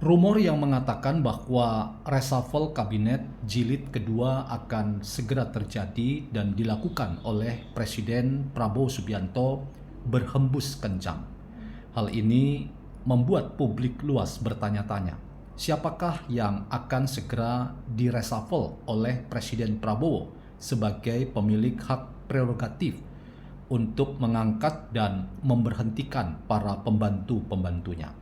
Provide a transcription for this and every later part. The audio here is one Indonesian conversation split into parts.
Rumor yang mengatakan bahwa reshuffle kabinet jilid kedua akan segera terjadi dan dilakukan oleh Presiden Prabowo Subianto berhembus kencang. Hal ini membuat publik luas bertanya-tanya, siapakah yang akan segera direshuffle oleh Presiden Prabowo sebagai pemilik hak prerogatif untuk mengangkat dan memberhentikan para pembantu-pembantunya.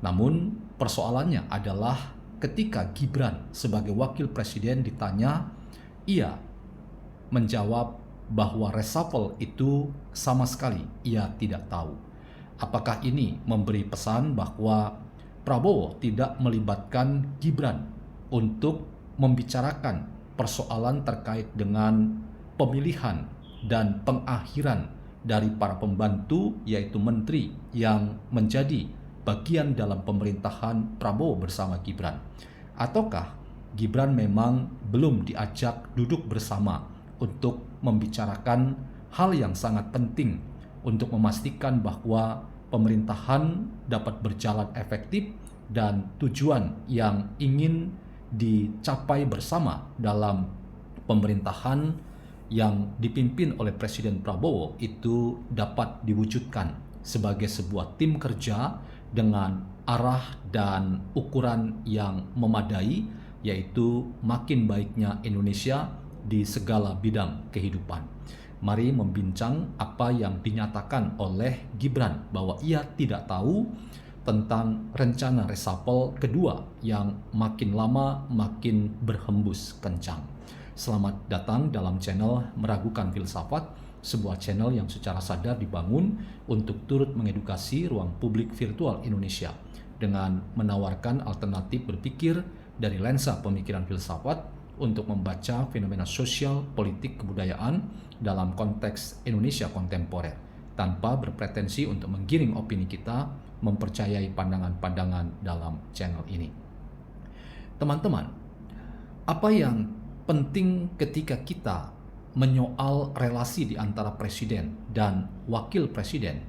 Namun persoalannya adalah ketika Gibran sebagai wakil presiden ditanya, ia menjawab bahwa reshuffle itu sama sekali ia tidak tahu. Apakah ini memberi pesan bahwa Prabowo tidak melibatkan Gibran untuk membicarakan persoalan terkait dengan pemilihan dan pengakhiran dari para pembantu, yaitu menteri yang menjadi bagian dalam pemerintahan Prabowo bersama Gibran? Ataukah Gibran memang belum diajak duduk bersama untuk membicarakan hal yang sangat penting untuk memastikan bahwa pemerintahan dapat berjalan efektif dan tujuan yang ingin dicapai bersama dalam pemerintahan yang dipimpin oleh Presiden Prabowo itu dapat diwujudkan sebagai sebuah tim kerja dengan arah dan ukuran yang memadai, yaitu makin baiknya Indonesia di segala bidang kehidupan. Mari membincang apa yang dinyatakan oleh Gibran bahwa ia tidak tahu tentang rencana reshuffle kedua yang makin lama makin berhembus kencang. Selamat datang dalam channel Meragukan Filsafat, sebuah channel yang secara sadar dibangun untuk turut mengedukasi ruang publik virtual Indonesia dengan menawarkan alternatif berpikir dari lensa pemikiran filsafat untuk membaca fenomena sosial, politik, kebudayaan dalam konteks Indonesia kontemporer tanpa berpretensi untuk menggiring opini kita mempercayai pandangan-pandangan dalam channel ini. Teman-teman, apa yang penting ketika kita menyoal relasi di antara presiden dan wakil presiden,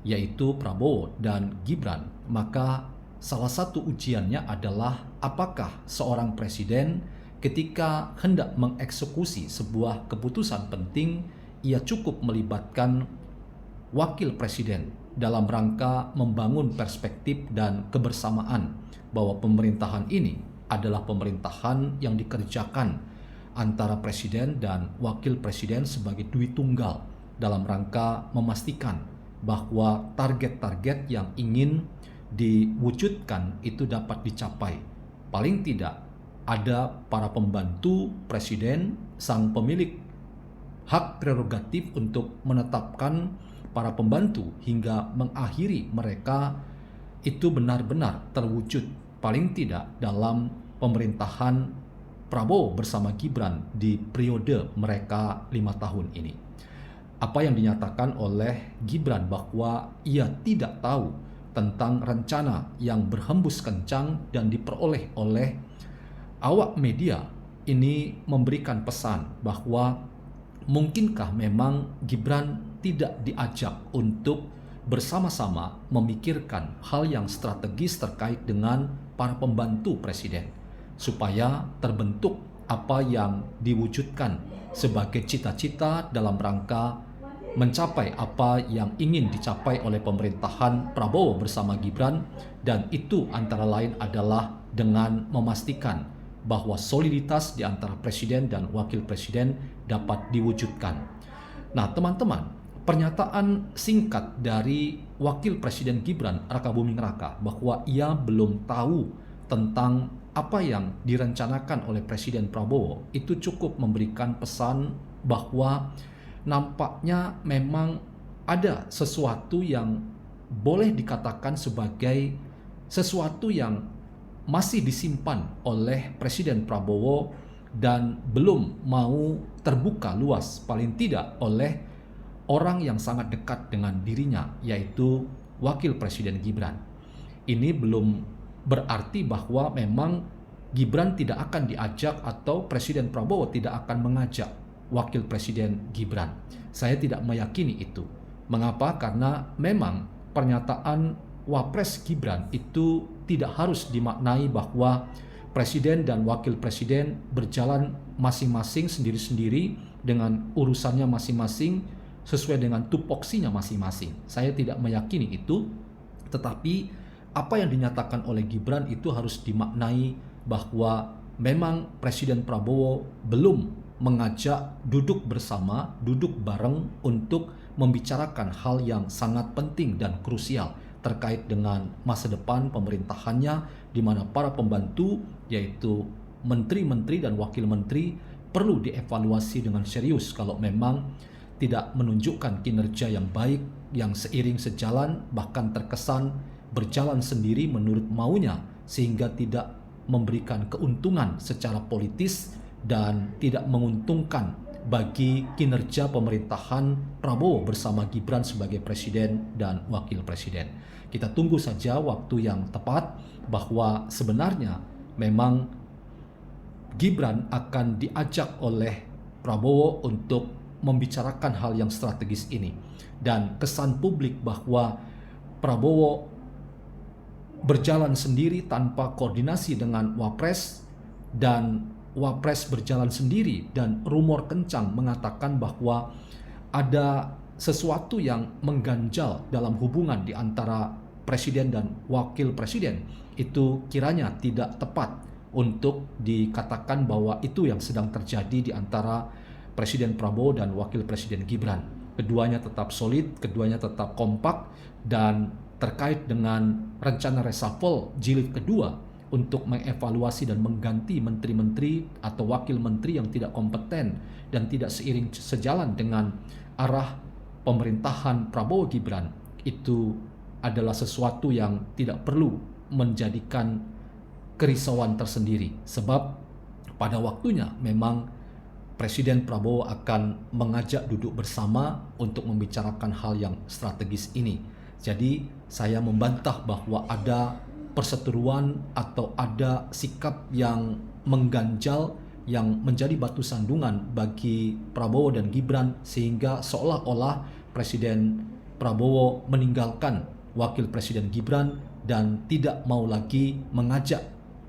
yaitu Prabowo dan Gibran, maka salah satu ujiannya adalah apakah seorang presiden ketika hendak mengeksekusi sebuah keputusan penting, ia cukup melibatkan wakil presiden dalam rangka membangun perspektif dan kebersamaan bahwa pemerintahan ini adalah pemerintahan yang dikerjakan antara presiden dan wakil presiden sebagai duit tunggal dalam rangka memastikan bahwa target-target yang ingin diwujudkan itu dapat dicapai. Paling tidak ada para pembantu presiden, sang pemilik hak prerogatif untuk menetapkan para pembantu hingga mengakhiri mereka itu benar-benar terwujud, paling tidak dalam pemerintahan Prabowo bersama Gibran di periode mereka 5 tahun ini. Apa yang dinyatakan oleh Gibran bahwa ia tidak tahu tentang rencana yang berhembus kencang dan diperoleh oleh awak media ini memberikan pesan bahwa mungkinkah memang Gibran tidak diajak untuk bersama-sama memikirkan hal yang strategis terkait dengan para pembantu presiden, supaya terbentuk apa yang diwujudkan sebagai cita-cita dalam rangka mencapai apa yang ingin dicapai oleh pemerintahan Prabowo bersama Gibran, dan itu antara lain adalah dengan memastikan bahwa soliditas di antara presiden dan wakil presiden dapat diwujudkan. Nah, teman-teman, pernyataan singkat dari wakil presiden Gibran Rakabuming Raka bahwa ia belum tahu tentang apa yang direncanakan oleh Presiden Prabowo itu cukup memberikan pesan bahwa nampaknya memang ada sesuatu yang boleh dikatakan sebagai sesuatu yang masih disimpan oleh Presiden Prabowo dan belum mau terbuka luas, paling tidak oleh orang yang sangat dekat dengan dirinya, yaitu wakil presiden Gibran. Ini belum berarti bahwa memang Gibran tidak akan diajak atau Presiden Prabowo tidak akan mengajak wakil presiden Gibran. Saya tidak meyakini itu. Mengapa? Karena memang pernyataan Wapres Gibran itu tidak harus dimaknai bahwa presiden dan wakil presiden berjalan masing-masing sendiri-sendiri dengan urusannya masing-masing sesuai dengan tupoksinya masing-masing. Saya tidak meyakini itu, tetapi apa yang dinyatakan oleh Gibran itu harus dimaknai bahwa memang Presiden Prabowo belum mengajak duduk bersama, duduk bareng untuk membicarakan hal yang sangat penting dan krusial terkait dengan masa depan pemerintahannya, di mana para pembantu yaitu menteri-menteri dan wakil menteri perlu dievaluasi dengan serius kalau memang tidak menunjukkan kinerja yang baik, yang seiring sejalan, bahkan terkesan berjalan sendiri menurut maunya sehingga tidak memberikan keuntungan secara politis dan tidak menguntungkan bagi kinerja pemerintahan Prabowo bersama Gibran sebagai presiden dan wakil presiden. Kita tunggu saja waktu yang tepat bahwa sebenarnya memang Gibran akan diajak oleh Prabowo untuk membicarakan hal yang strategis ini. Dan kesan publik bahwa Prabowo berjalan sendiri tanpa koordinasi dengan Wapres dan Wapres berjalan sendiri, dan rumor kencang mengatakan bahwa ada sesuatu yang mengganjal dalam hubungan di antara presiden dan wakil presiden, itu kiranya tidak tepat untuk dikatakan bahwa itu yang sedang terjadi di antara Presiden Prabowo dan Wakil Presiden Gibran. Keduanya tetap solid, keduanya tetap kompak, dan terkait dengan rencana reshuffle jilid kedua untuk mengevaluasi dan mengganti menteri-menteri atau wakil menteri yang tidak kompeten dan tidak seiring sejalan dengan arah pemerintahan Prabowo Gibran, itu adalah sesuatu yang tidak perlu menjadikan kerisauan tersendiri, sebab pada waktunya memang Presiden Prabowo akan mengajak duduk bersama untuk membicarakan hal yang strategis ini. Jadi saya membantah bahwa ada perseteruan atau ada sikap yang mengganjal yang menjadi batu sandungan bagi Prabowo dan Gibran, sehingga seolah-olah Presiden Prabowo meninggalkan Wakil Presiden Gibran dan tidak mau lagi mengajak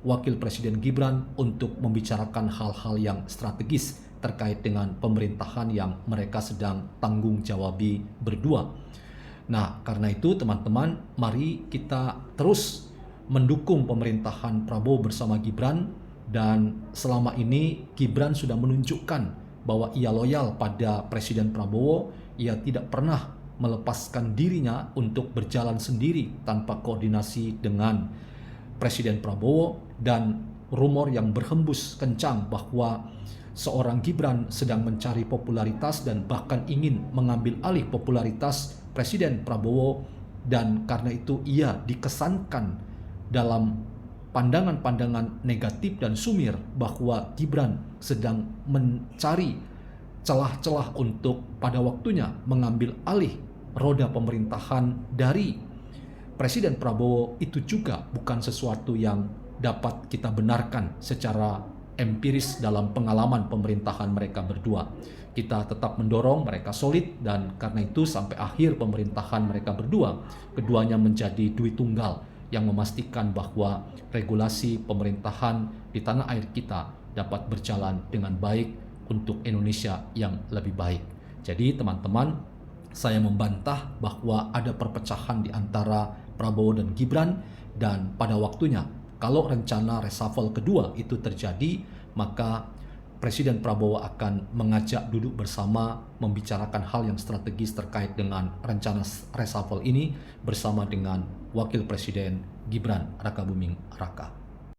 Wakil Presiden Gibran untuk membicarakan hal-hal yang strategis terkait dengan pemerintahan yang mereka sedang tanggung jawabi berdua. Nah, karena itu teman-teman, mari kita terus mendukung pemerintahan Prabowo bersama Gibran, dan selama ini Gibran sudah menunjukkan bahwa ia loyal pada Presiden Prabowo. Ia tidak pernah melepaskan dirinya untuk berjalan sendiri tanpa koordinasi dengan Presiden Prabowo, dan rumor yang berhembus kencang bahwa seorang Gibran sedang mencari popularitas dan bahkan ingin mengambil alih popularitas Presiden Prabowo, dan karena itu ia dikesankan dalam pandangan-pandangan negatif dan sumir bahwa Gibran sedang mencari celah-celah untuk pada waktunya mengambil alih roda pemerintahan dari Presiden Prabowo. Itu juga bukan sesuatu yang dapat kita benarkan secara empiris dalam pengalaman pemerintahan mereka berdua. Kita tetap mendorong mereka solid, dan karena itu sampai akhir pemerintahan mereka berdua, keduanya menjadi duit tunggal yang memastikan bahwa regulasi pemerintahan di tanah air kita dapat berjalan dengan baik untuk Indonesia yang lebih baik. Jadi teman-teman, saya membantah bahwa ada perpecahan di antara Prabowo dan Gibran, dan pada waktunya kalau rencana reshuffle kedua itu terjadi, maka Presiden Prabowo akan mengajak duduk bersama membicarakan hal yang strategis terkait dengan rencana reshuffle ini bersama dengan Wakil Presiden Gibran Rakabuming Raka.